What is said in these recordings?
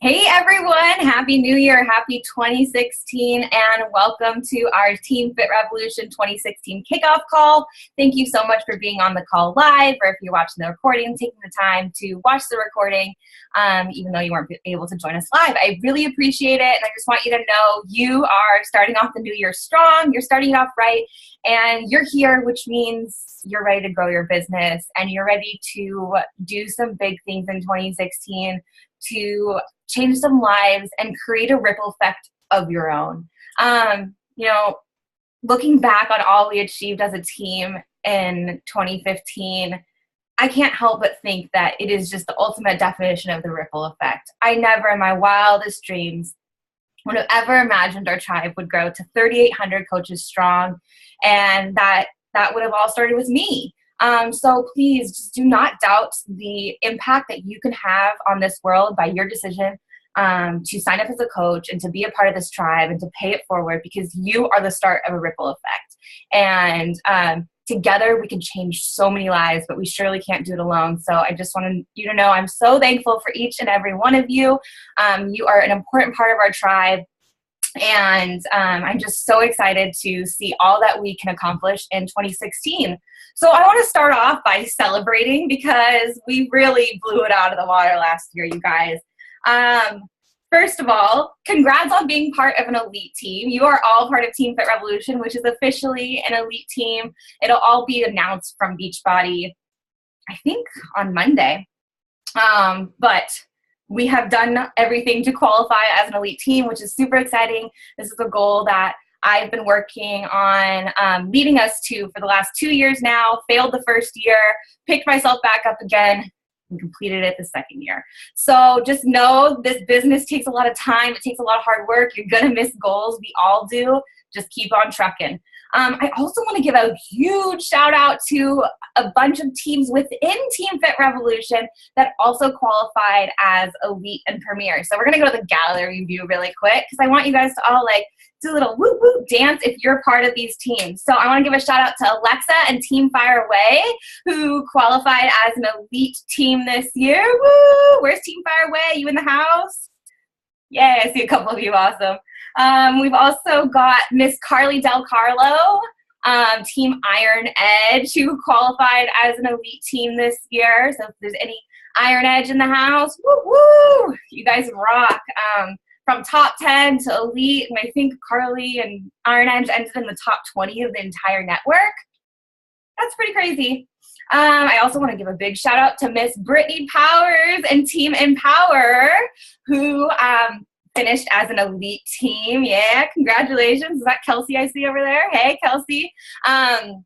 Hey everyone, Happy New Year, Happy 2016, and welcome to our Team Fit Revolution 2016 kickoff call. Thank you so much for being on the call live, or if you're watching the recording, taking the time to watch the recording, even though you weren't able to join us live. I really appreciate it, and I just want you to know you are starting off the new year strong, you're starting it off right, and you're here, which means you're ready to grow your business, and you're ready to do some big things in 2016 to change some lives and create a ripple effect of your own. Looking back on all we achieved as a team in 2015, I can't help but think that it is just the ultimate definition of the ripple effect. I never in my wildest dreams would have ever imagined our tribe would grow to 3,800 coaches strong, and that would have all started with me. So please just do not doubt the impact that you can have on this world by your decision to sign up as a coach and to be a part of this tribe and to pay it forward, because you are the start of a ripple effect. And together we can change so many lives, but we surely can't do it alone. So I just want you to know I'm so thankful for each and every one of you. You are an important part of our tribe. And I'm just so excited to see all that we can accomplish in 2016. So I want to start off by celebrating, because we really blew it out of the water last year, you guys. First of all, congrats on being part of an elite team. You are all part of Team Fit Revolution, which is officially an elite team. It'll all be announced from Beachbody, I think, on Monday. But we have done everything to qualify as an elite team, which is super exciting. This is a goal that I've been working on leading us to for the last 2 years now. Failed the first year, picked myself back up again, and completed it the second year. So just know this business takes a lot of time. It takes a lot of hard work. You're going to miss goals. We all do. Just keep on trucking. I also want to give a huge shout out to a bunch of teams within Team Fit Revolution that also qualified as elite and premier. So we're going to go to the gallery view really quick, because I want you guys to all do a little whoop whoop dance if you're part of these teams. So I want to give a shout out to Alexa and Team Fire Away, who qualified as an elite team this year. Woo! Where's Team Fire Away? You in the house? Yay, I see a couple of you. Awesome. We've also got Miss Carly Del Carlo, Team Iron Edge, who qualified as an elite team this year. So if there's any Iron Edge in the house, woo woo, you guys rock. From top 10 to elite, and I think Carly and Iron Edge ended in the top 20 of the entire network. That's pretty crazy. I also want to give a big shout out to Miss Brittany Powers and Team Empower, who finished as an elite team. Yeah, congratulations. Is that Kelsey I see over there? Hey, Kelsey. And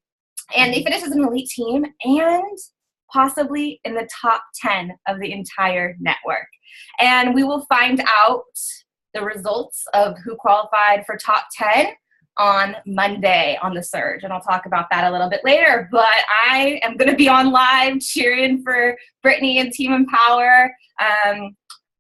they finished as an elite team and possibly in the top 10 of the entire network. And we will find out the results of who qualified for top 10 on Monday on the Surge, and I'll talk about that a little bit later. But I am going to be on live cheering for Brittany and Team Empower.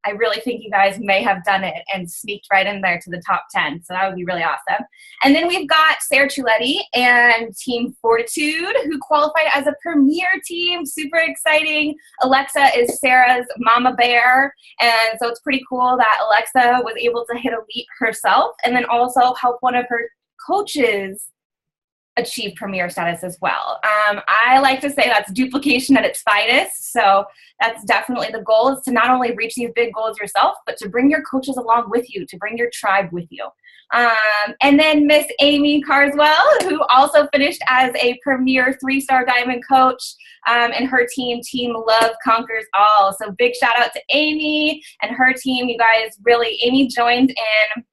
I really think you guys may have done it and sneaked right in there to the top 10, so that would be really awesome. And then we've got Sarah Chuletti and Team Fortitude, who qualified as a premier team. Super exciting. Alexa is Sarah's mama bear, and so it's pretty cool that Alexa was able to hit elite herself and then also help one of her coaches achieve premier status as well. I like to say that's duplication at its finest. So that's definitely the goal, is to not only reach these big goals yourself, but to bring your coaches along with you, to bring your tribe with you. And then Miss Amy Carswell, who also finished as a premier 3-star diamond coach, and her team, Team Love Conquers All. So big shout out to Amy and her team. You guys really, Amy joined in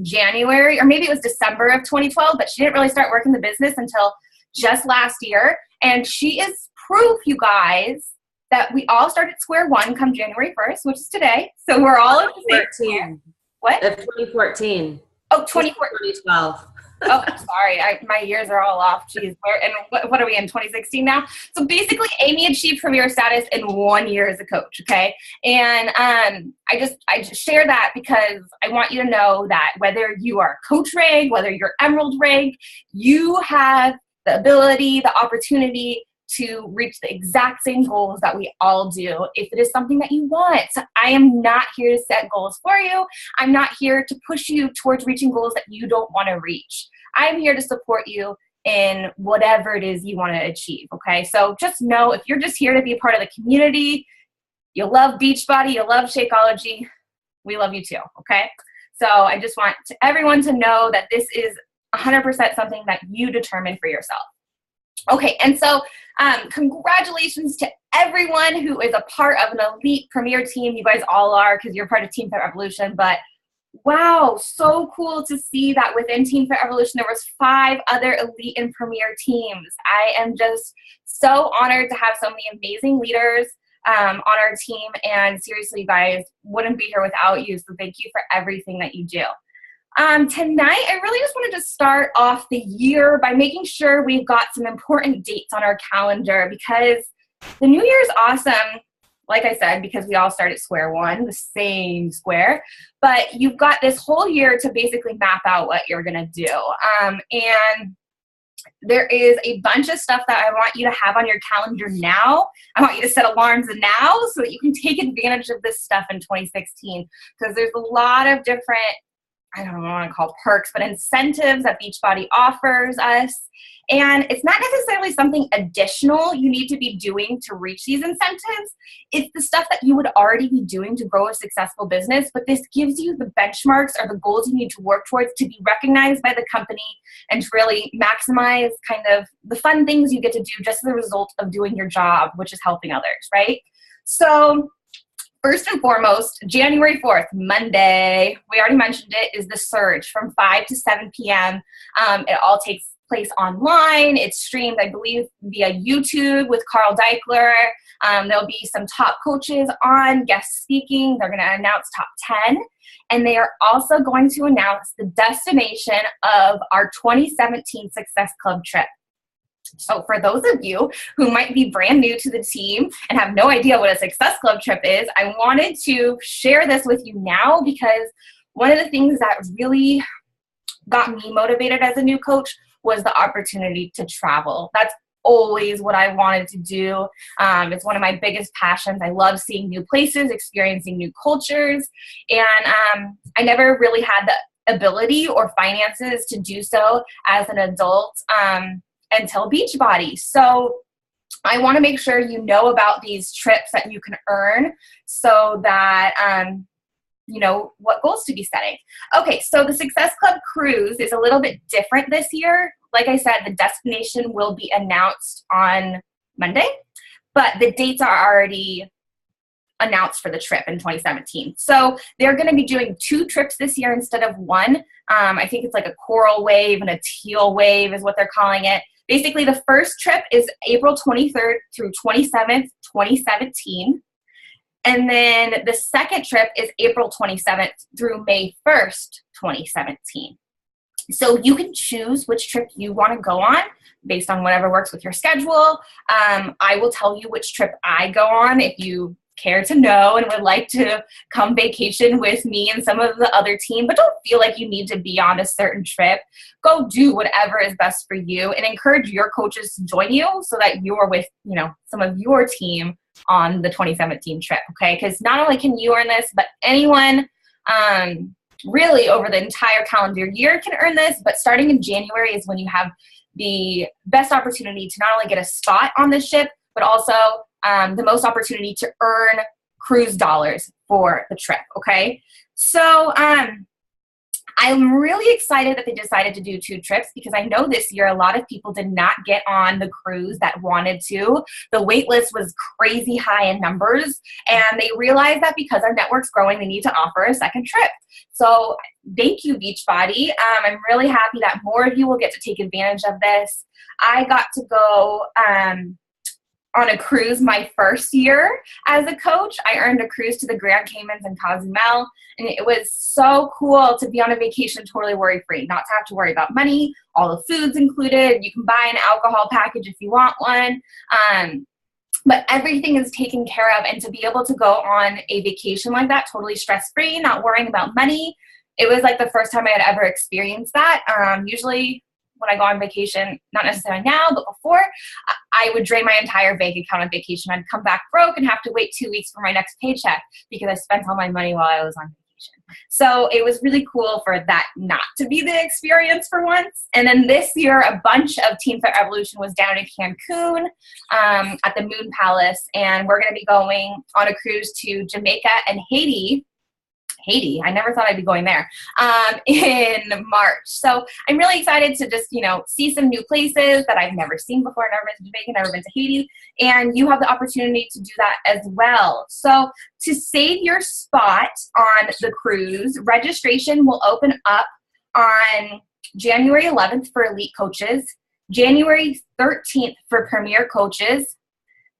January, or maybe it was December of 2012, but she didn't really start working the business until just last year. And she is proof, you guys, that we all start at square one come January 1st, which is today. So we're all at the same year. What? Of 2014. Oh, 2014. 2012. Oh, sorry. My years are all off. Jeez. What are we in, 2016 now? So basically, Amy achieved premier status in 1 year as a coach, okay? And I just share that because I want you to know that whether you are coach rank, whether you're emerald rank, you have the ability, the opportunity to reach the exact same goals that we all do if it is something that you want. So I am not here to set goals for you. I'm not here to push you towards reaching goals that you don't want to reach. I'm here to support you in whatever it is you want to achieve, okay? So just know, if you're just here to be a part of the community, you love Beachbody, you love Shakeology, we love you too, okay? So I just want everyone to know that this is 100% something that you determine for yourself. Okay, and so congratulations to everyone who is a part of an elite premier team. You guys all are, because you're part of Team FitRevolution, but wow, so cool to see that within Team FitRevolution there was 5 other elite and premier teams. I am just so honored to have so many amazing leaders on our team, and seriously, you guys, wouldn't be here without you, so thank you for everything that you do. Tonight, I really just wanted to start off the year by making sure we've got some important dates on our calendar, because the new year is awesome, like I said, because we all start at square one, the same square, but you've got this whole year to basically map out what you're going to do. And there is a bunch of stuff that I want you to have on your calendar now. I want you to set alarms now so that you can take advantage of this stuff in 2016, because there's a lot of different, I don't know what I want to call perks, but incentives that Beachbody offers us. And it's not necessarily something additional you need to be doing to reach these incentives. It's the stuff that you would already be doing to grow a successful business, but this gives you the benchmarks or the goals you need to work towards to be recognized by the company and to really maximize kind of the fun things you get to do just as a result of doing your job, which is helping others, right? So first and foremost, January 4th, Monday, we already mentioned it, is the Surge from 5 to 7 p.m. It all takes place online. It's streamed, I believe, via YouTube with Carl Deichler. There'll be some top coaches on, guest speaking. They're going to announce top 10. And they are also going to announce the destination of our 2017 Success Club trip. So for those of you who might be brand new to the team and have no idea what a Success Club trip is, I wanted to share this with you now, because one of the things that really got me motivated as a new coach was the opportunity to travel. That's always what I wanted to do. It's one of my biggest passions. I love seeing new places, experiencing new cultures, and I never really had the ability or finances to do so as an adult until Beachbody. So I want to make sure you know about these trips that you can earn so that you know what goals to be setting. Okay, so the Success Club cruise is a little bit different this year. Like I said, the destination will be announced on Monday, but the dates are already announced for the trip in 2017. So they're going to be doing 2 trips this year instead of 1. I think it's like a coral wave and a teal wave is what they're calling it. Basically, the first trip is April 23rd through 27th, 2017. And then the second trip is April 27th through May 1st, 2017. So you can choose which trip you want to go on based on whatever works with your schedule. I will tell you which trip I go on if you care to know and would like to come vacation with me and some of the other team, but don't feel like you need to be on a certain trip. Go do whatever is best for you and encourage your coaches to join you so that you're with, you know, some of your team on the 2017 trip, okay? Because not only can you earn this, but anyone really over the entire calendar year can earn this, but starting in January is when you have the best opportunity to not only get a spot on the ship, but also the most opportunity to earn cruise dollars for the trip, okay? So I'm really excited that they decided to do 2 trips, because I know this year a lot of people did not get on the cruise that wanted to. The wait list was crazy high in numbers, and they realized that because our network's growing, they need to offer a second trip. So thank you, Beachbody. I'm really happy that more of you will get to take advantage of this. I got to go on a cruise my first year as a coach. I earned a cruise to the Grand Caymans and Cozumel, and it was so cool to be on a vacation totally worry-free, not to have to worry about money, all the food's included. You can buy an alcohol package if you want one, but everything is taken care of, and to be able to go on a vacation like that totally stress-free, not worrying about money, it was like the first time I had ever experienced that. Usually when I go on vacation, not necessarily now, but before, I would drain my entire bank account on vacation. I'd come back broke and have to wait 2 weeks for my next paycheck because I spent all my money while I was on vacation. So it was really cool for that not to be the experience for once. And then this year, a bunch of Team FitRevolution was down in Cancun at the Moon Palace, and we're going to be going on a cruise to Jamaica and Haiti. I never thought I'd be going there in March. So I'm really excited to just, see some new places that I've never seen before. Never been to Jamaica, never been to Haiti. And you have the opportunity to do that as well. So to save your spot on the cruise, registration will open up on January 11th for elite coaches, January 13th for premier coaches,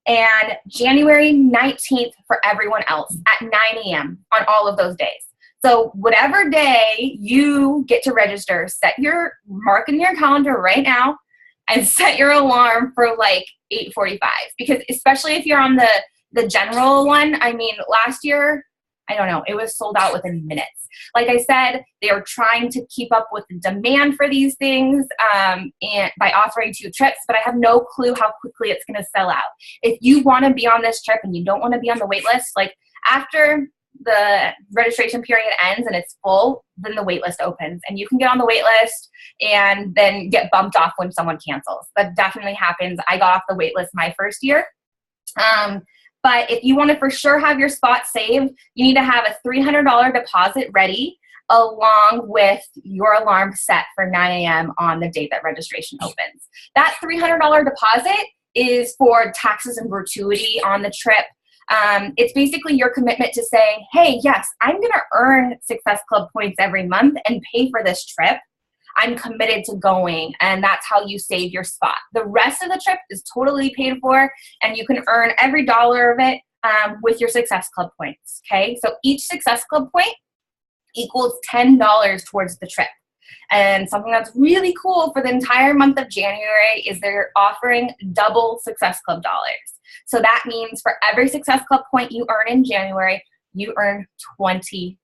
and January 19th for everyone else at 9 a.m. on all of those days. So whatever day you get to register, mark in your calendar right now and set your alarm for like 8:45. Because especially if you're on the general one, I mean, last year, I don't know, it was sold out within minutes. Like I said, they are trying to keep up with the demand for these things and by offering 2 trips, but I have no clue how quickly it's going to sell out. If you want to be on this trip and you don't want to be on the wait list, like after the registration period ends and it's full, then the wait list opens and you can get on the wait list and then get bumped off when someone cancels. That definitely happens. I got off the wait list my first year. But if you want to for sure have your spot saved, you need to have a $300 deposit ready along with your alarm set for 9 a.m. on the date that registration opens. That $300 deposit is for taxes and gratuity on the trip. It's basically your commitment to saying, hey, yes, I'm going to earn Success Club points every month and pay for this trip. I'm committed to going, and that's how you save your spot. The rest of the trip is totally paid for, and you can earn every dollar of it with your Success Club points, okay? So each Success Club point equals $10 towards the trip. And something that's really cool for the entire month of January is they're offering double Success Club dollars. So that means for every Success Club point you earn in January, you earn $20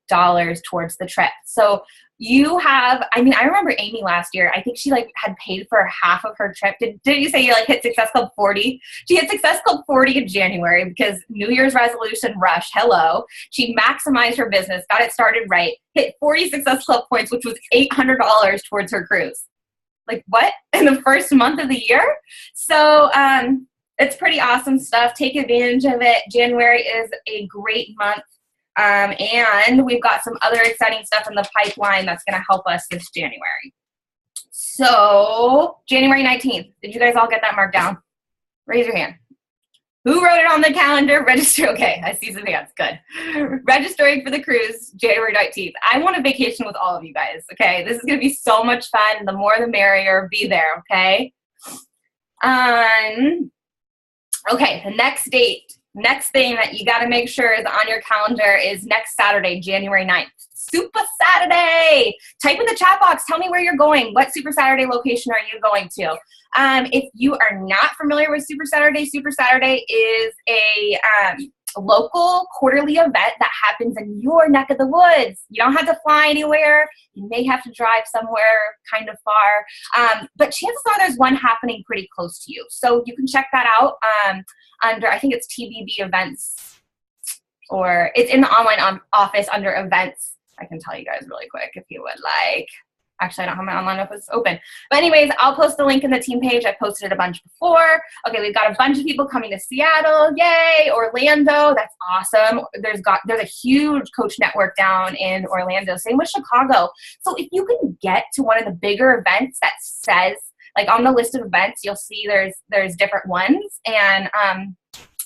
towards the trip. So you have, I remember Amy last year, I think she had paid for half of her trip. Did you say you hit Success Club 40? She hit Success Club 40 in January because New Year's resolution rush, hello. She maximized her business, got it started right, hit 40 Success Club points, which was $800 towards her cruise. Like what? In the first month of the year? So it's pretty awesome stuff. Take advantage of it. January is a great month. And we've got some other exciting stuff in the pipeline that's going to help us this January. So January 19th, did you guys all get that marked down? Raise your hand. Who wrote it on the calendar? Register. Okay, I see some hands. Good. Registering for the cruise, January 19th. I want a vacation with all of you guys, okay? This is going to be so much fun. The more the merrier. Be there, okay? Okay, the next date. Next thing that you got to make sure is on your calendar is next Saturday, January 9th. Super Saturday! Type in the chat box. Tell me where you're going. What Super Saturday location are you going to? If you are not familiar with Super Saturday is a local quarterly event that happens in your neck of the woods. You don't have to fly anywhere. You may have to drive somewhere kind of far. But chances are there's one happening pretty close to you. So you can check that out under, I think it's TBB events, or it's in the online office under events. I can tell you guys really quick if you would like. Actually, I don't have my online office open. But anyways, I'll post the link in the team page. I posted it a bunch before. Okay, we've got a bunch of people coming to Seattle. Yay! Orlando. That's awesome. There's a huge coach network down in Orlando. Same with Chicago. So if you can get to one of the bigger events that says, like on the list of events, you'll see there's different ones. And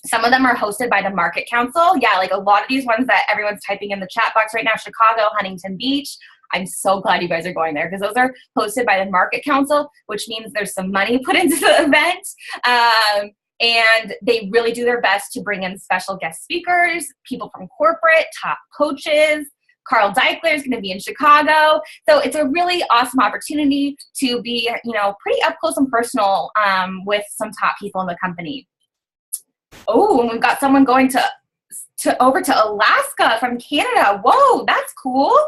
some of them are hosted by the Market Council. Yeah, like a lot of these ones that everyone's typing in the chat box right now, Chicago, Huntington Beach. I'm so glad you guys are going there because those are hosted by the Market Council, which means there's some money put into the event. And they really do their best to bring in special guest speakers, people from corporate, top coaches. Carl Deichler is going to be in Chicago. So it's a really awesome opportunity to be, pretty up close and personal with some top people in the company. Oh, and we've got someone going over to Alaska from Canada. Whoa, that's cool.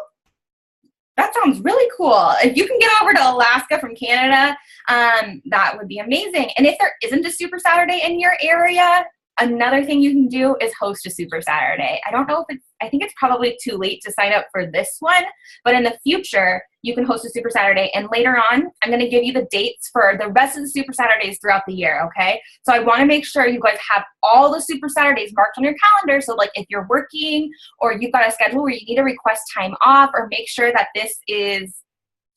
That sounds really cool. If you can get over to Alaska from Canada, that would be amazing. And if there isn't a Super Saturday in your area, another thing you can do is host a Super Saturday. I don't know if I think it's probably too late to sign up for this one, but in the future, you can host a Super Saturday. And later on, I'm going to give you the dates for the rest of the Super Saturdays throughout the year, okay? So I want to make sure you guys have all the Super Saturdays marked on your calendar. So like if you're working or you've got a schedule where you need to request time off, or make sure that this is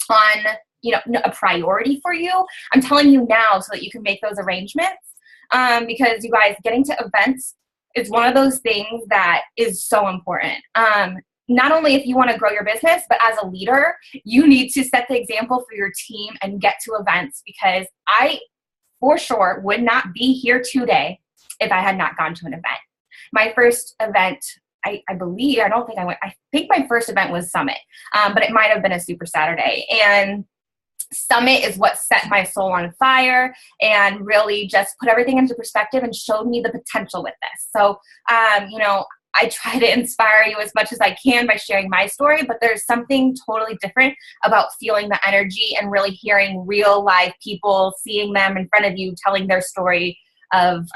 on, a priority for you, I'm telling you now so that you can make those arrangements. Because you guys, getting to events is one of those things that is so important. Not only if you want to grow your business, but as a leader, you need to set the example for your team and get to events, because I, for sure, would not be here today if I had not gone to an event. My first event, I think my first event was Summit, but it might have been a Super Saturday. And Summit is what set my soul on fire and really just put everything into perspective and showed me the potential with this. So, I try to inspire you as much as I can by sharing my story, but there's something totally different about feeling the energy and really hearing real life people, seeing them in front of you, telling their story of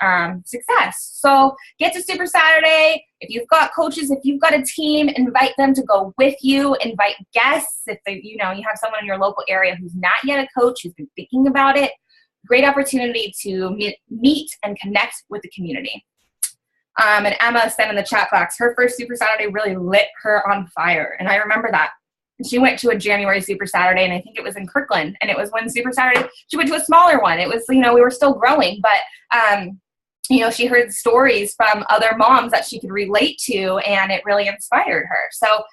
success. So get to Super Saturday. If you've got coaches, if you've got a team, invite them to go with you. Invite guests. If you have someone in your local area who's not yet a coach, who's been thinking about it, great opportunity to meet and connect with the community. And Emma said in the chat box, her first Super Saturday really lit her on fire. And I remember that. She went to a January Super Saturday, and I think it was in Kirkland. And it was when Super Saturday, she went to a smaller one. It was, we were still growing, but, she heard stories from other moms that she could relate to, and it really inspired her. So,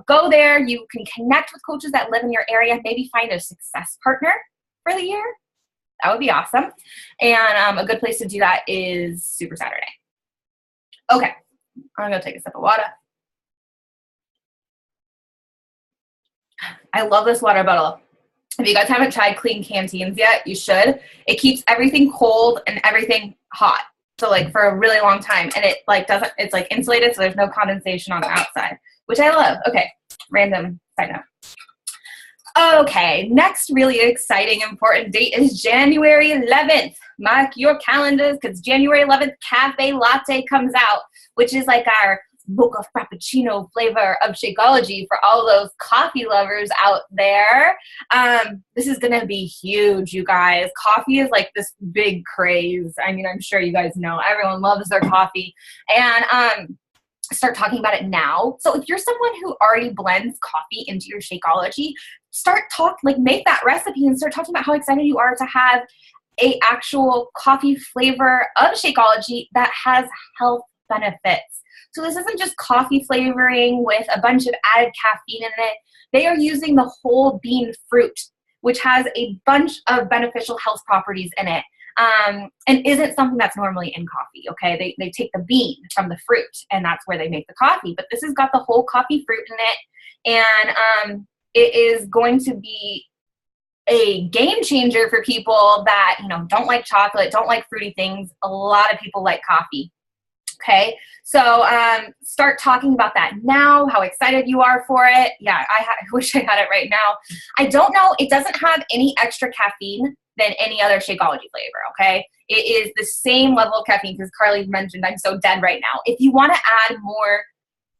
go there. You can connect with coaches that live in your area, maybe find a success partner for the year. That would be awesome. And a good place to do that is Super Saturday. Okay, I'm going to take a sip of water. I love this water bottle. If you guys haven't tried clean canteens yet, you should. It keeps everything cold and everything hot. So for a really long time. And it it's insulated, so there's no condensation on the outside, which I love. Okay, random side note. Okay, next really exciting, important date is January 11th. Mark your calendars, because January 11th, Cafe Latte comes out, which is our mocha frappuccino flavor of Shakeology for all those coffee lovers out there. This is going to be huge, you guys. Coffee is this big craze. I mean, I'm sure you guys know everyone loves their coffee. And start talking about it now. So if you're someone who already blends coffee into your Shakeology, make that recipe and start talking about how excited you are to have a actual coffee flavor of Shakeology that has health benefits. So this isn't just coffee flavoring with a bunch of added caffeine in it. They are using the whole bean fruit, which has a bunch of beneficial health properties in it, and isn't something that's normally in coffee, okay? They take the bean from the fruit, and that's where they make the coffee. But this has got the whole coffee fruit in it, and it is going to be a game changer for people that, don't like chocolate, don't like fruity things. A lot of people like coffee. Okay, so start talking about that now, how excited you are for it. Yeah, I wish I had it right now. I don't know. It doesn't have any extra caffeine than any other Shakeology flavor, okay? It is the same level of caffeine, because Carly mentioned I'm so dead right now. If you want to add more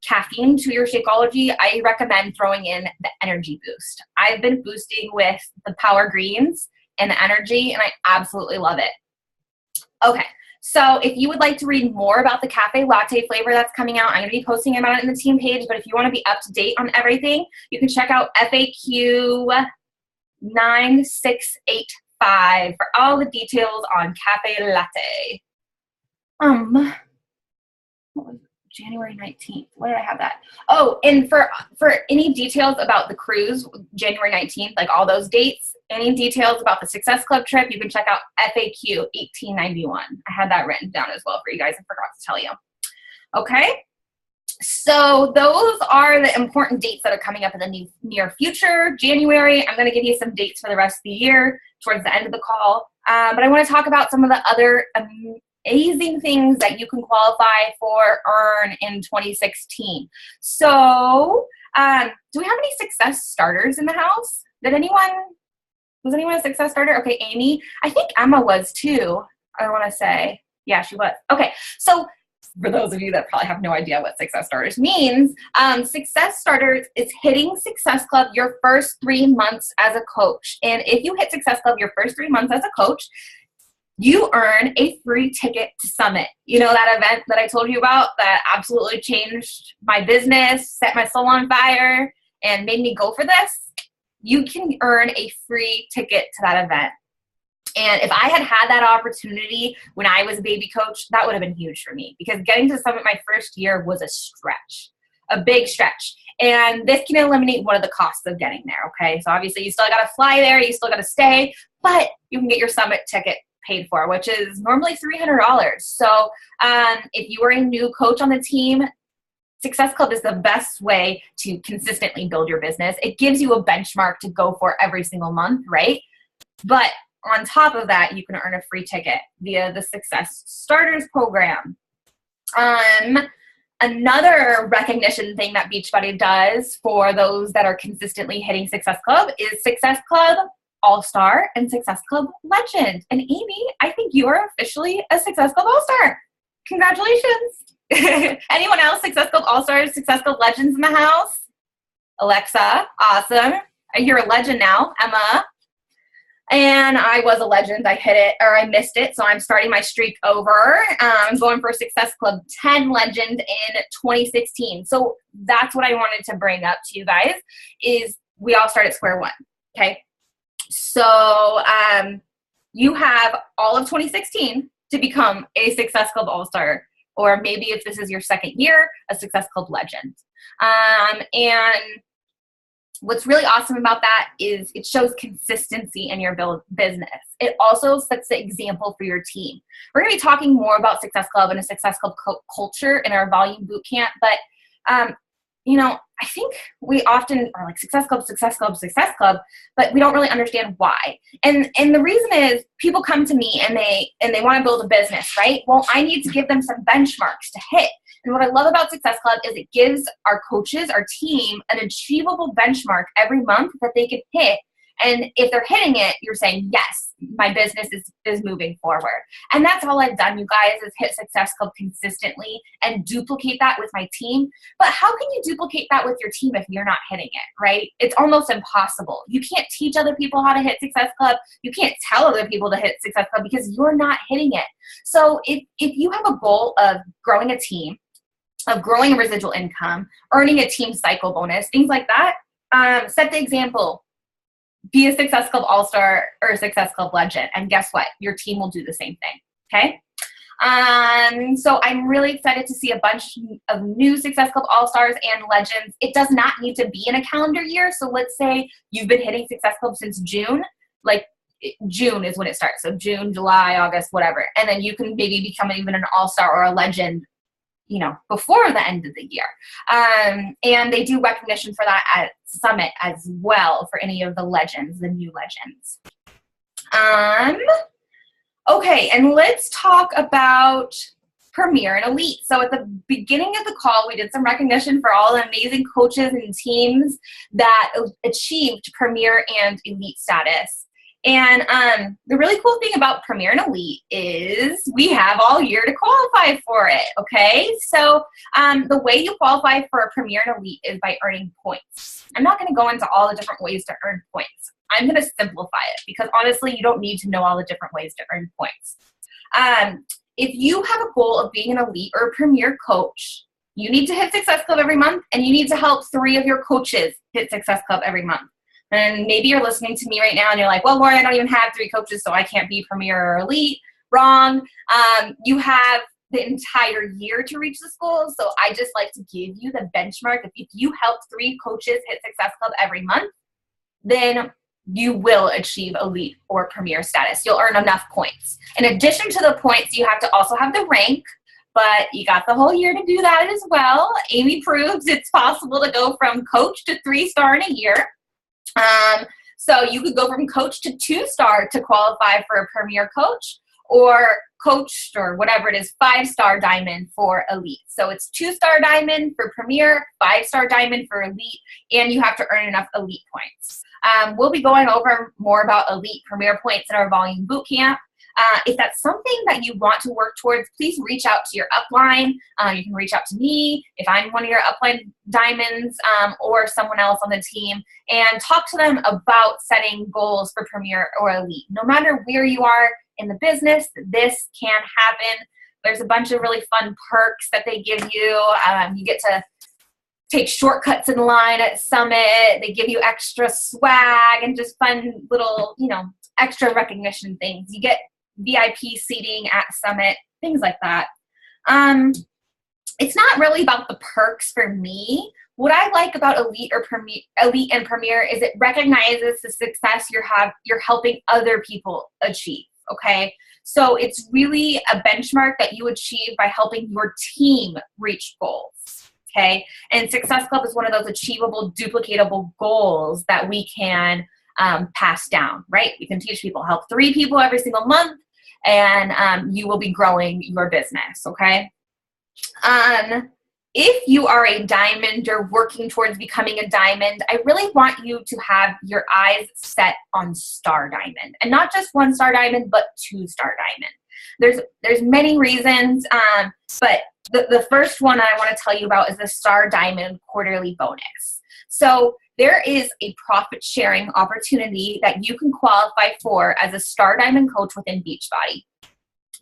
caffeine to your Shakeology, I recommend throwing in the energy boost. I've been boosting with the Power Greens and the energy, and I absolutely love it. Okay. So if you would like to read more about the Cafe Latte flavor that's coming out, I'm going to be posting about it in the team page. But if you want to be up to date on everything, you can check out FAQ 9685 for all the details on Cafe Latte. What was it? January 19th. Where did I have that? Oh, and for any details about the cruise, January 19th, all those dates, any details about the Success Club trip, you can check out FAQ 1891. I had that written down as well for you guys. I forgot to tell you. Okay. So those are the important dates that are coming up in the near future. January, I'm going to give you some dates for the rest of the year towards the end of the call. But I want to talk about some of the other amazing things that you can qualify for earn in 2016. So Do we have any success starters in the house? Was anyone a success starter? Okay, Amy. I think Emma was too, I want to say. Yeah, she was. Okay, so for those of you that probably have no idea what success starters means, success starters is hitting Success Club your first 3 months as a coach. And if you hit Success Club your first 3 months as a coach, you earn a free ticket to Summit. You know, that event that I told you about that absolutely changed my business, set my soul on fire, and made me go for this? You can earn a free ticket to that event. And if I had had that opportunity when I was a baby coach, that would have been huge for me, because getting to Summit my first year was a stretch, a big stretch. And this can eliminate one of the costs of getting there, okay? So obviously you still got to fly there, you still got to stay, but you can get your Summit ticket paid for, which is normally $300. So if you are a new coach on the team, Success Club is the best way to consistently build your business. It gives you a benchmark to go for every single month, right? But on top of that, you can earn a free ticket via the Success Starters program. Another recognition thing that Beachbody does for those that are consistently hitting Success Club is Success Club All-Star and Success Club Legend. And Amy, I think you are officially a Success Club All-Star. Congratulations. Anyone else Success Club All-Stars, Success Club Legends in the house? Alexa, awesome. You're a legend now. Emma. And I was a legend. I hit it, or I missed it, so I'm starting my streak over. I'm going for Success Club 10 Legend in 2016. So that's what I wanted to bring up to you guys, is we all start at square one, okay? So you have all of 2016 to become a Success Club All-Star, or maybe if this is your second year, a Success Club Legend. And what's really awesome about that is it shows consistency in your business. It also sets the example for your team. We're going to be talking more about Success Club and a Success Club culture in our volume boot camp, but you know, I think we often are like Success Club, Success Club, Success Club, but we don't really understand why. And the reason is people come to me and they want to build a business, right? Well, I need to give them some benchmarks to hit. And what I love about Success Club is it gives our coaches, our team, an achievable benchmark every month that they can hit. And if they're hitting it, you're saying, yes, my business is moving forward. And that's all I've done, you guys, is hit Success Club consistently and duplicate that with my team. But how can you duplicate that with your team if you're not hitting it, right? It's almost impossible. You can't teach other people how to hit Success Club. You can't tell other people to hit Success Club because you're not hitting it. So if you have a goal of growing a team, of growing a residual income, earning a team cycle bonus, things like that, set the example. Be a Success Club All-Star or a Success Club Legend. And guess what? Your team will do the same thing. Okay? So I'm really excited to see a bunch of new Success Club All-Stars and Legends. It does not need to be in a calendar year. So let's say you've been hitting Success Club since June. Like June is when it starts. So June, July, August, whatever. And then you can maybe become even an All-Star or a Legend, you know, before the end of the year. And they do recognition for that at Summit as well for any of the legends, the new legends. Okay, and let's talk about Premier and Elite. So at the beginning of the call, we did some recognition for all the amazing coaches and teams that achieved Premier and Elite status. And the really cool thing about Premier and Elite is we have all year to qualify for it, okay? So the way you qualify for a Premier and Elite is by earning points. I'm not going to go into all the different ways to earn points. I'm going to simplify it because honestly, you don't need to know all the different ways to earn points. If you have a goal of being an Elite or a Premier coach, you need to hit Success Club every month, and you need to help 3 of your coaches hit Success Club every month. And maybe you're listening to me right now and you're like, well, Lauren, I don't even have 3 coaches, so I can't be Premier or Elite. Wrong. You have the entire year to reach this goal. So I just like to give you the benchmark. If you help 3 coaches hit Success Club every month, then you will achieve Elite or Premier status. You'll earn enough points. In addition to the points, you have to also have the rank, but you got the whole year to do that as well. Amy proves it's possible to go from coach to 3-star in a year. So you could go from coach to 2-star to qualify for a Premier coach, or coached or whatever it is, 5-star diamond for elite. So it's 2-star diamond for premier, 5-star diamond for elite, and you have to earn enough elite points. We'll be going over more about elite premier points in our volume bootcamp. If that's something that you want to work towards, please reach out to your upline. You can reach out to me if I'm one of your upline diamonds, or someone else on the team, and talk to them about setting goals for premier or elite. No matter where you are in the business, this can happen. There's a bunch of really fun perks that they give you. You get to take shortcuts in line at Summit. They give you extra swag and just fun little, extra recognition things. You get VIP seating at Summit, things like that. It's not really about the perks for me. What I like about Elite and Premier is it recognizes the success you're helping other people achieve. Okay, so it's really a benchmark that you achieve by helping your team reach goals. Okay, and Success Club is one of those achievable, duplicatable goals that we can pass down, right? We can teach people, help 3 people every single month, and you will be growing your business, okay? If you are a diamond or working towards becoming a diamond, I really want you to have your eyes set on star diamond, and not just 1-star diamond, but 2-star diamond. There's many reasons, but the first one I want to tell you about is the star diamond quarterly bonus. So there is a profit sharing opportunity that you can qualify for as a star diamond coach within Beachbody.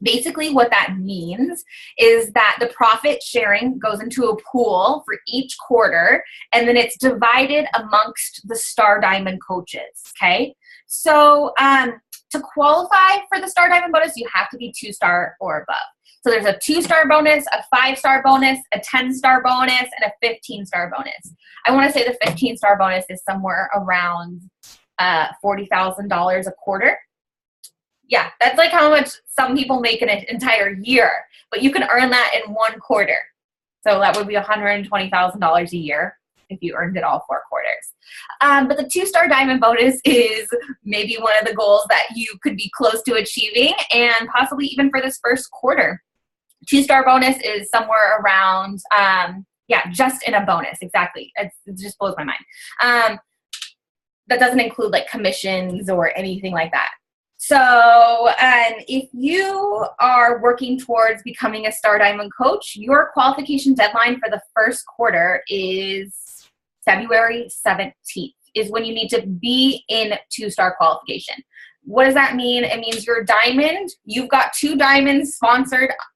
Basically what that means is that the profit sharing goes into a pool for each quarter, and then it's divided amongst the star diamond coaches, okay? So to qualify for the star diamond bonus, you have to be 2-star or above. So there's a 2-star bonus, a 5-star bonus, a 10-star bonus, and a 15-star bonus. I want to say the 15-star bonus is somewhere around $40,000 a quarter. Yeah, that's like how much some people make in an entire year, but you can earn that in 1 quarter. So that would be $120,000 a year if you earned it all 4 quarters. But the 2-star diamond bonus is maybe one of the goals that you could be close to achieving, and possibly even for this first quarter. 2-star bonus is somewhere around, just in a bonus, exactly. It just blows my mind. That doesn't include like commissions or anything like that. So if you are working towards becoming a star diamond coach, your qualification deadline for the first quarter is February 17th is when you need to be in 2-star qualification. What does that mean? It means you're a diamond. You've got 2 diamonds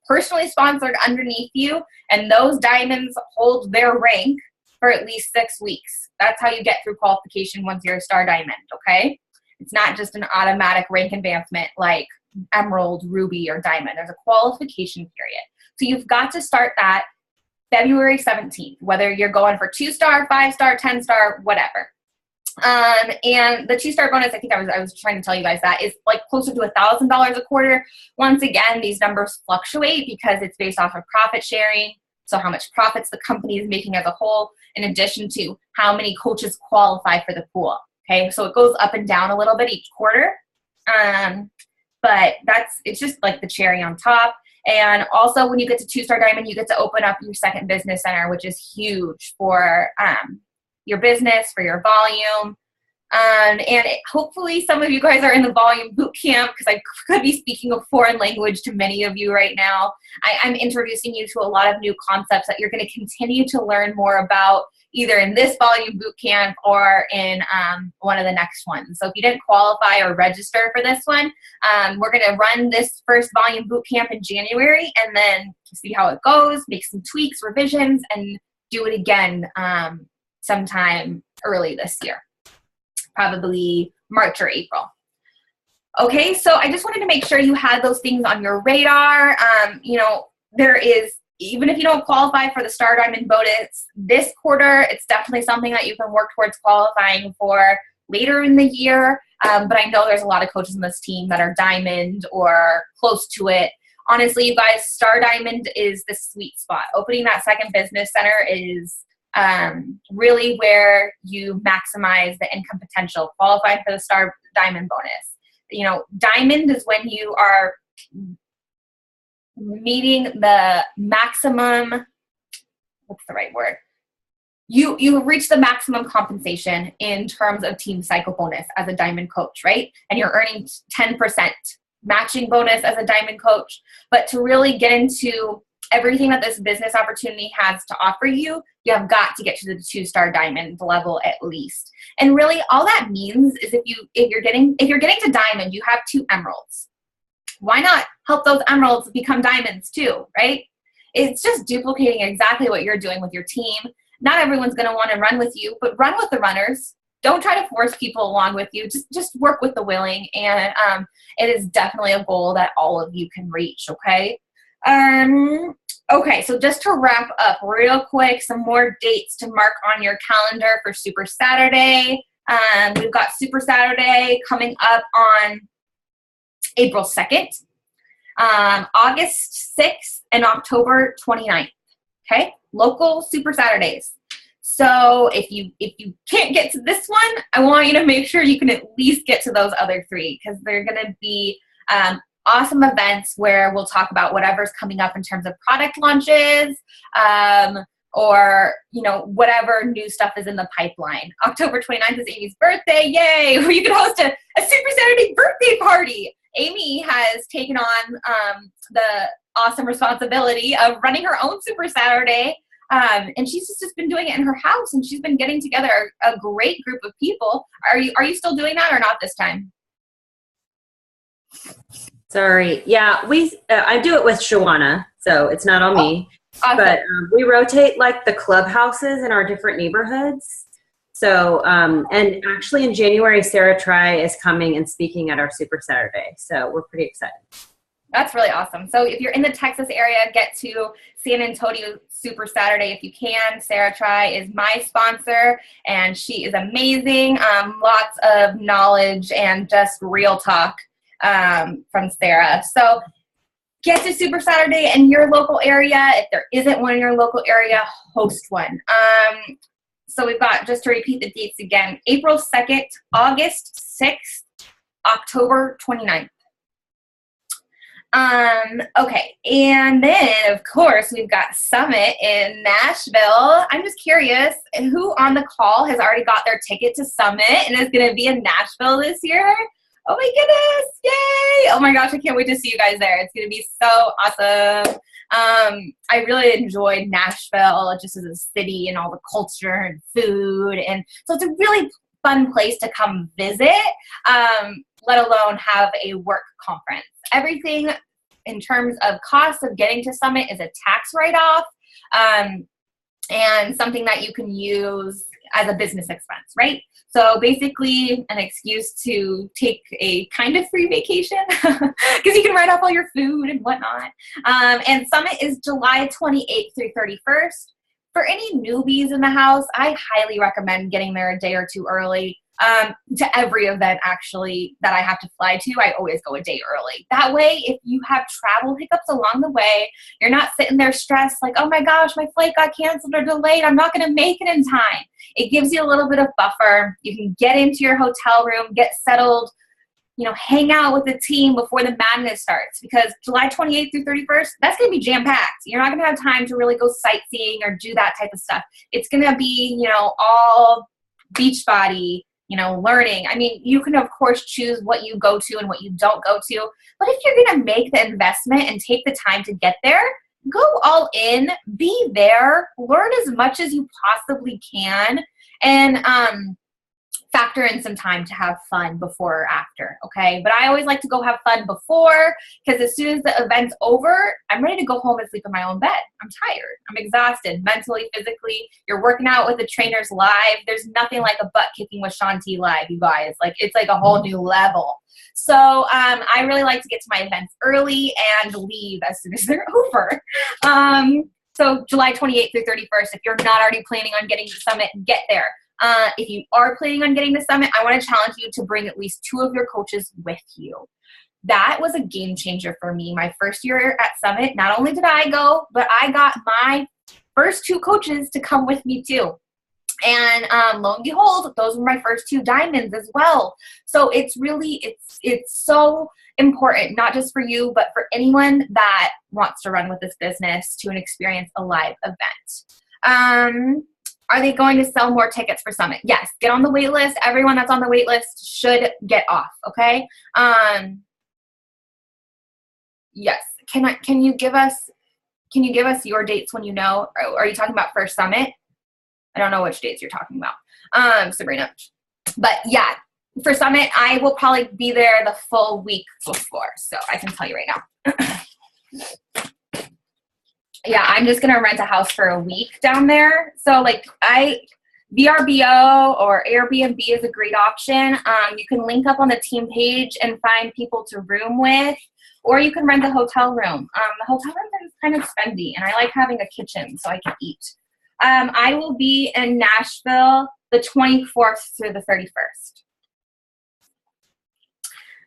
personally sponsored underneath you, and those diamonds hold their rank for at least 6 weeks. That's how you get through qualification once you're a star diamond, okay? It's not just an automatic rank advancement like emerald, ruby, or diamond. There's a qualification period. So you've got to start that February 17th, whether you're going for 2-star, 5-star, 10-star, whatever. And the 2-star bonus, I think I was trying to tell you guys that, is like closer to $1,000 a quarter. Once again, these numbers fluctuate because it's based off of profit sharing. So how much profits the company is making as a whole, in addition to how many coaches qualify for the pool. Okay, so it goes up and down a little bit each quarter, but it's just like the cherry on top. And also when you get to 2-star diamond, you get to open up your second business center, which is huge for your business, for your volume. Hopefully some of you guys are in the volume boot camp, because I could be speaking a foreign language to many of you right now. I'm introducing you to a lot of new concepts that you're going to continue to learn more about, either in this volume boot camp or in one of the next ones. So if you didn't qualify or register for this one, we're going to run this first volume boot camp in January, and then see how it goes, make some tweaks, revisions, and do it again sometime early this year, probably March or April. Okay, so I just wanted to make sure you had those things on your radar. There is, even if you don't qualify for the Star Diamond bonus this quarter, it's definitely something that you can work towards qualifying for later in the year. But I know there's a lot of coaches on this team that are Diamond or close to it. Honestly, you guys, Star Diamond is the sweet spot. Opening that second business center is really where you maximize the income potential, qualifying for the Star Diamond bonus. Diamond is when you are meeting the maximum, what's the right word? You reach the maximum compensation in terms of team cycle bonus as a diamond coach, right? And you're earning 10% matching bonus as a diamond coach. But to really get into everything that this business opportunity has to offer you, you have got to get to the 2-star diamond level at least. And really all that means is if you're getting to diamond, you have 2 emeralds. Why not help those emeralds become diamonds too, right? It's just duplicating exactly what you're doing with your team. Not everyone's going to want to run with you, but run with the runners. Don't try to force people along with you. Just work with the willing, and it is definitely a goal that all of you can reach, okay? Okay, so just to wrap up real quick, some more dates to mark on your calendar for Super Saturday. We've got Super Saturday coming up on April 2nd, August 6th, and October 29th. Okay, local Super Saturdays. So if you can't get to this one, I want you to make sure you can at least get to those other 3, because they're going to be awesome events where we'll talk about whatever's coming up in terms of product launches, or whatever new stuff is in the pipeline. October 29th is Amy's birthday. Yay! You can host a Super Saturday birthday party. Amy has taken on the awesome responsibility of running her own Super Saturday, and she's just been doing it in her house, and she's been getting together a great group of people. Are you still doing that or not this time? Sorry. Yeah, I do it with Shawana, so it's not on me. Awesome. But we rotate like the clubhouses in our different neighborhoods. So, and actually in January, Sarah Try is coming and speaking at our Super Saturday. So we're pretty excited. That's really awesome. So if you're in the Texas area, get to San Antonio Super Saturday if you can. Sarah Try is my sponsor, and she is amazing. Lots of knowledge and just real talk from Sarah. So get to Super Saturday in your local area. If there isn't one in your local area, host one. So we've got, just to repeat the dates again, April 2nd, August 6th, October 29th. Okay, and then of course we've got Summit in Nashville. I'm just curious, who on the call has already got their ticket to Summit and is going to be in Nashville this year? Oh my goodness, yay! Oh my gosh, I can't wait to see you guys there. It's going to be so awesome. I really enjoyed Nashville just as a city and all the culture and food, and so it's a really fun place to come visit, let alone have a work conference. Everything in terms of cost of getting to Summit is a tax write-off, and something that you can use as a business expense, right? So basically an excuse to take a kind of free vacation because you can write off all your food and whatnot. And Summit is July 28th through 31st. For any newbies in the house, I highly recommend getting there a day or two early. To every event actually that I have to fly to, I always go a day early. That way, if you have travel hiccups along the way, you're not sitting there stressed like, oh my gosh, my flight got canceled or delayed, I'm not going to make it in time. It gives you a little bit of buffer. You can get into your hotel room, get settled, hang out with the team before the madness starts, because July 28th through 31st, that's going to be jam-packed. You're not going to have time to really go sightseeing or do that type of stuff. It's going to be, all beach body, learning. I mean, you can, of course, choose what you go to and what you don't go to. But if you're going to make the investment and take the time to get there, go all in, be there, learn as much as you possibly can, and factor in some time to have fun before or after, okay? But I always like to go have fun before, because as soon as the event's over, I'm ready to go home and sleep in my own bed. I'm tired. I'm exhausted mentally, physically. You're working out with the trainers live. There's nothing like a butt kicking with Shanti live, you guys. It's like a whole new level. So I really like to get to my events early and leave as soon as they're over. So July 28th through 31st, if you're not already planning on getting to Summit, get there. If you are planning on getting to Summit, I want to challenge you to bring at least 2 of your coaches with you. That was a game changer for me. My first year at Summit, not only did I go, but I got my first 2 coaches to come with me too. And lo and behold, those were my first 2 diamonds as well. So it's really, it's so important, not just for you, but for anyone that wants to run with this business to experience a live event. Are they going to sell more tickets for Summit? Yes. Get on the wait list. Everyone that's on the wait list should get off. Okay. Yes. Can you give us your dates when you know? Are you talking about first Summit? I don't know which dates you're talking about, Sabrina. But yeah, for Summit, I will probably be there the full week before. So I can tell you right now. Yeah, I'm just going to rent a house for a week down there. So like VRBO or Airbnb is a great option. You can link up on the team page and find people to room with, or you can rent the hotel room. The hotel room is kind of spendy, and I like having a kitchen so I can eat. I will be in Nashville the 24th through the 31st.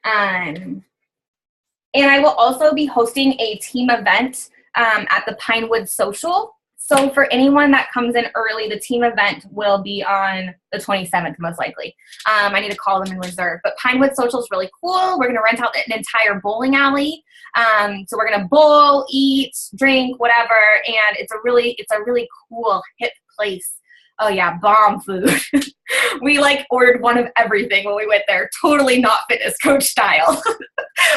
And I will also be hosting a team event at the Pinewood Social. So for anyone that comes in early, the team event will be on the 27th, most likely. I need to call them and reserve. But Pinewood Social is really cool. We're going to rent out an entire bowling alley. So we're going to bowl, eat, drink, whatever. And it's a really cool, hip place. Oh yeah, bomb food. We like ordered one of everything when we went there. Totally not fitness coach style,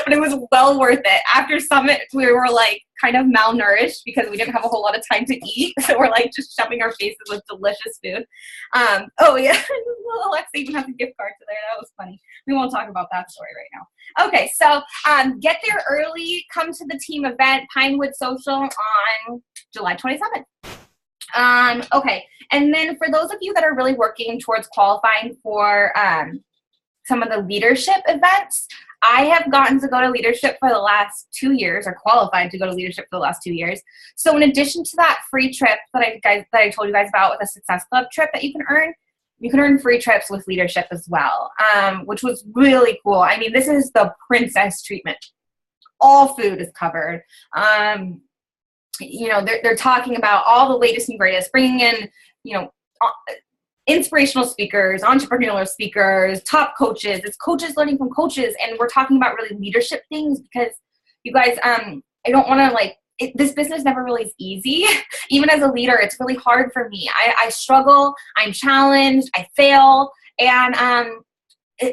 but it was well worth it. After Summit, we were like kind of malnourished because we didn't have a whole lot of time to eat. So we're like just stuffing our faces with delicious food. Oh yeah, Alexa even has a gift card today. That was funny. We won't talk about that story right now. Okay, so get there early. Come to the team event, Pinewood Social on July 27th. Okay, and then for those of you that are really working towards qualifying for some of the leadership events, I have gotten to go to leadership for the last 2 years, or qualified to go to leadership for the last 2 years. So in addition to that free trip that I told you guys about with a Success Club trip that you can earn free trips with leadership as well, which was really cool. I mean, this is the princess treatment. All food is covered. You know, they're talking about all the latest and greatest, bringing in, you know, inspirational speakers, entrepreneurial speakers, top coaches. It's coaches learning from coaches, and we're talking about really leadership things because you guys, I don't want to like, this business never really is easy. Even as a leader, it's really hard for me. I struggle, I'm challenged, I fail, and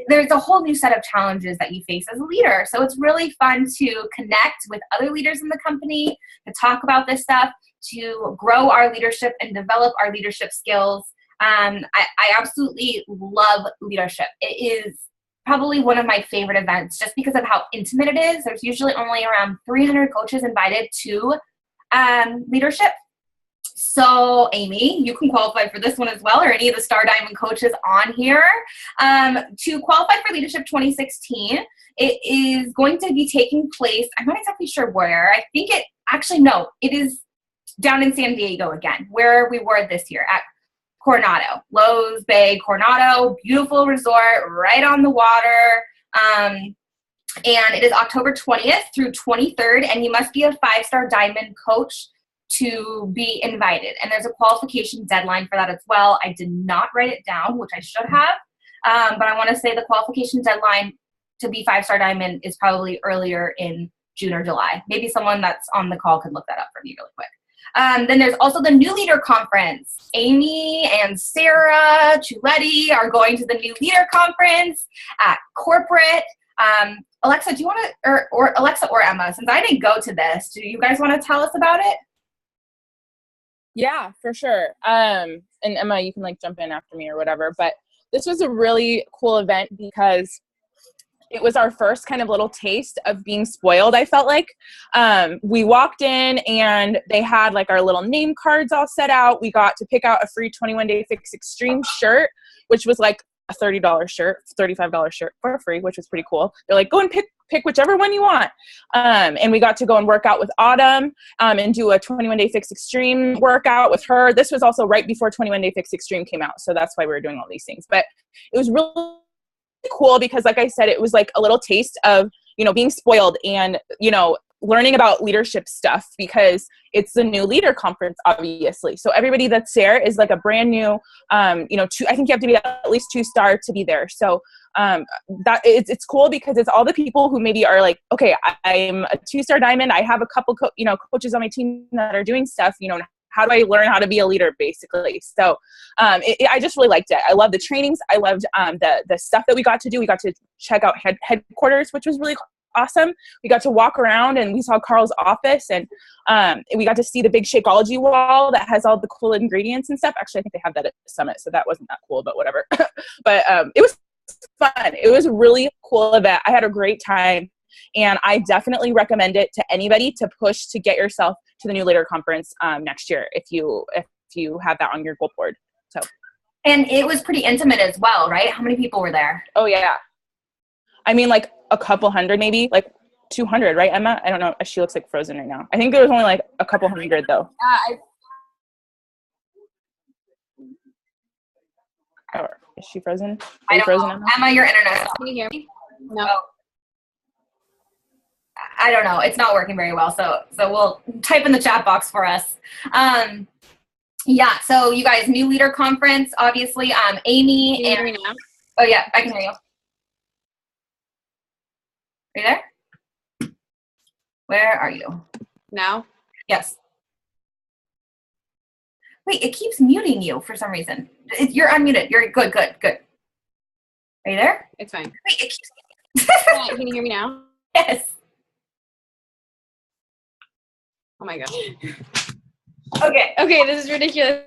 there's a whole new set of challenges that you face as a leader. So it's really fun to connect with other leaders in the company, to talk about this stuff, to grow our leadership and develop our leadership skills. I absolutely love leadership. It is probably one of my favorite events just because of how intimate it is. There's usually only around 300 coaches invited to leadership. So Amy, you can qualify for this one as well, or any of the Star Diamond coaches on here. To qualify for Leadership 2016, it is going to be taking place, I'm not exactly sure where. I think it is down in San Diego again, where we were this year at Coronado, Lowe's Bay, Coronado, beautiful resort right on the water. And it is October 20th through 23rd, and you must be a 5-star diamond coach to be invited. And there's a qualification deadline for that as well. I did not write it down, which I should have, but I want to say the qualification deadline to be 5-star diamond is probably earlier in June or July. Maybe someone that's on the call could look that up for me really quick. Then there's also the New Leader Conference. Amy and Sarah Chuletti are going to the New Leader Conference at corporate. Alexa, do you want to, or Alexa or Emma, since I didn't go to this, do you guys want to tell us about it? Yeah, for sure. And Emma, you can like jump in after me or whatever, but this was a really cool event because it was our first kind of little taste of being spoiled, I felt like. We walked in and they had like our little name cards all set out. We got to pick out a free 21-day Fix Extreme shirt, which was like a $30 shirt, $35 shirt for free, which was pretty cool. They're like, go and pick whichever one you want. And we got to go and work out with Autumn and do a 21-day Fix Extreme workout with her. This was also right before 21-day Fix Extreme came out. So that's why we were doing all these things. But it was really cool because, like I said, it was like a little taste of, you know, being spoiled and, you know, learning about leadership stuff because it's the new leader conference, obviously. So everybody that's there is like a brand new, I think you have to be at least 2-star to be there. So that it's cool because it's all the people who maybe are like, okay, I'm a 2-star diamond. I have a couple, coaches on my team that are doing stuff, how do I learn how to be a leader, basically? So I just really liked it. I love the trainings. I loved the stuff that we got to do. We got to check out headquarters, which was really awesome. We got to walk around and we saw Carl's office, and we got to see the big Shakeology wall that has all the cool ingredients and stuff. Actually, I think they have that at Summit, so that wasn't that cool, but whatever. But it was fun. It was a really cool event. I had a great time. And I definitely recommend it to anybody to push to get yourself to the New Leader Conference next year if you have that on your goal board. So, and it was pretty intimate as well, right? How many people were there? Oh yeah, I mean like a couple hundred, maybe like 200, right, Emma? I don't know. She looks like frozen right now. I think there was only like a couple hundred though. Is she frozen? Are you frozen, Emma? Emma, your internet. Can you hear me? No. Oh. I don't know. It's not working very well. So we'll type in the chat box for us. Yeah. So you guys, new leader conference, obviously. Amy. Can you hear me now? Oh yeah, I can hear you. Are you there? Where are you? Now? Yes. Wait, it keeps muting you for some reason. You're unmuted. You're good. Are you there? It's fine. Wait, it keeps. Can you hear me now? Yes. Oh my gosh. Okay, this is ridiculous.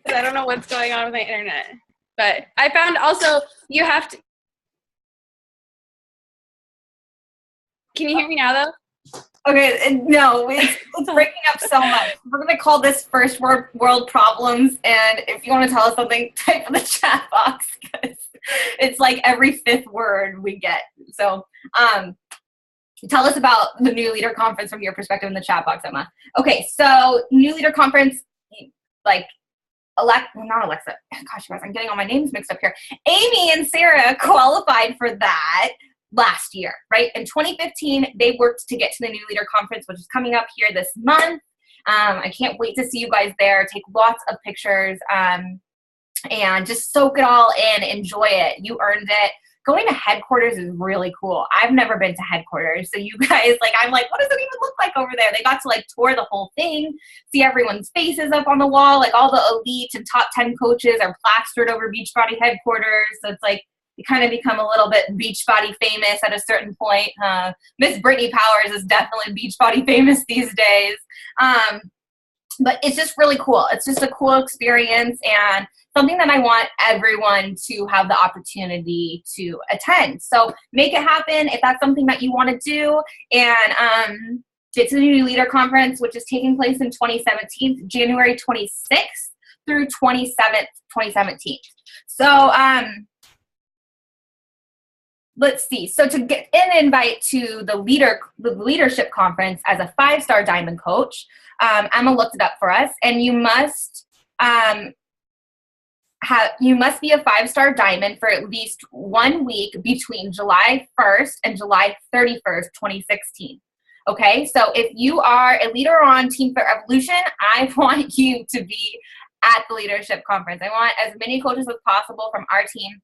I don't know what's going on with my internet. But I found also you have to. Can you hear me now though? Okay, no, it's breaking up so much. We're going to call this first world problems, and if you want to tell us something, type in the chat box, because it's like every 5th word we get. So, tell us about the New Leader Conference from your perspective in the chat box, Emma. Okay, so New Leader Conference, like, not Alexa. Gosh, you guys, I'm getting all my names mixed up here. Amy and Sarah qualified for that last year, right? In 2015, they worked to get to the New Leader Conference, which is coming up here this month. I can't wait to see you guys there. Take lots of pictures and just soak it all in. Enjoy it. You earned it. Going to headquarters is really cool. I've never been to headquarters. So you guys, I'm like, what does it even look like over there? They got to tour the whole thing, see everyone's faces up on the wall. All the elite and top 10 coaches are plastered over Beachbody headquarters. So it's you kind of become a little bit Beachbody famous at a certain point. Miss Brittany Powers is definitely Beachbody famous these days. But it's just really cool. It's just a cool experience and something that I want everyone to have the opportunity to attend. So make it happen if that's something that you want to do. And get to the New Leader Conference, which is taking place in 2017, January 26th through 27th, 2017. So let's see. So to get an invite to the leadership conference as a 5-star diamond coach, Emma looked it up for us, and you must be a 5-star diamond for at least 1 week between July 1st and July 31st, 2016. Okay, so if you are a leader on Team FitRevolution, I want you to be at the leadership conference. I want as many coaches as possible from our team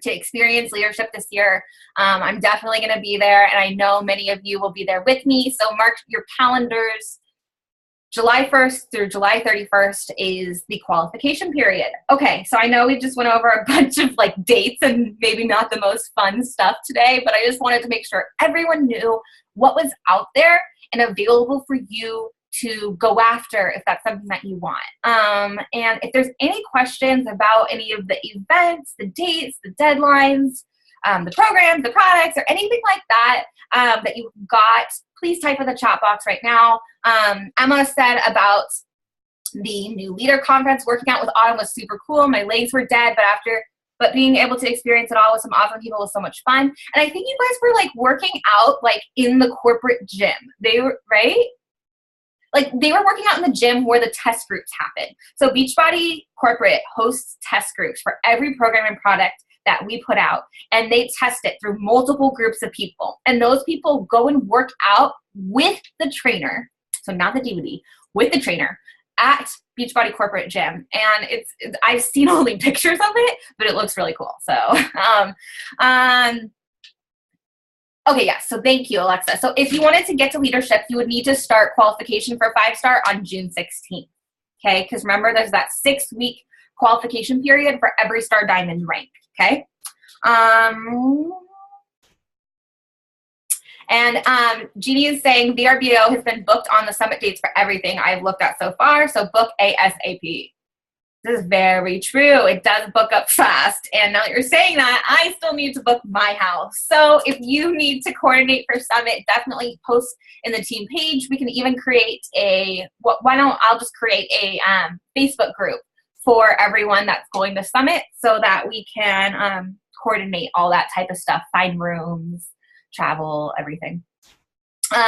to experience leadership this year. I'm definitely going to be there, and I know many of you will be there with me. So mark your calendars. July 1st through July 31st is the qualification period. Okay, so I know we just went over a bunch of dates and maybe not the most fun stuff today, but I just wanted to make sure everyone knew what was out there and available for you to go after if that's something that you want. And if there's any questions about any of the events, the dates, the deadlines, the programs, the products, or anything like that that you got, please type in the chat box right now. Emma said about the New Leader Conference, working out with Autumn was super cool. My legs were dead, but being able to experience it all with some awesome people was so much fun. And I think you guys were working out in the corporate gym. They were, right? They were working out in the gym where the test groups happen. So Beachbody Corporate hosts test groups for every program and product that we put out, and they test it through multiple groups of people. And those people go and work out with the trainer, so not the DVD, with the trainer at Beachbody Corporate Gym. And I've seen only pictures of it, but it looks really cool. So, okay, yeah, so thank you, Alexa. So if you wanted to get to leadership, you would need to start qualification for 5-star on June 16th, okay? Because remember, there's that 6-week qualification period for every star diamond rank, okay? Jeannie is saying VRBO has been booked on the summit dates for everything I've looked at so far, so book ASAP. This is very true. It does book up fast. And now that you're saying that, I still need to book my house. So if you need to coordinate for summit, definitely post in the team page. We can even create I'll just create a Facebook group for everyone that's going to summit so that we can coordinate all that type of stuff, find rooms, travel, everything. Okay,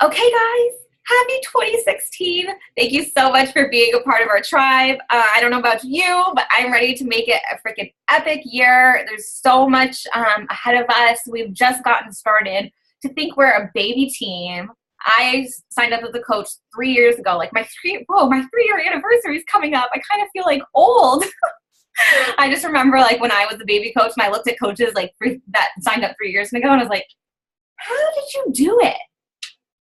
guys. Happy 2016. Thank you so much for being a part of our tribe. I don't know about you, but I'm ready to make it a freaking epic year. There's so much ahead of us. We've just gotten started. To think we're a baby team. I signed up as a coach 3 years ago. Like my 3-year anniversary is coming up. I kind of feel like old. I just remember like when I was a baby coach and I looked at coaches like that signed up 3 years ago and I was like, how did you do it?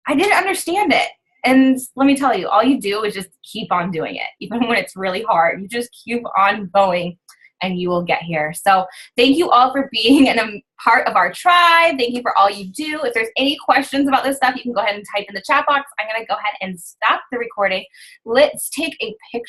I didn't understand it. And let me tell you, all you do is just keep on doing it. Even when it's really hard, you just keep on going and you will get here. So thank you all for being a part of our tribe. Thank you for all you do. If there's any questions about this stuff, you can go ahead and type in the chat box. I'm going to go ahead and stop the recording. Let's take a picture.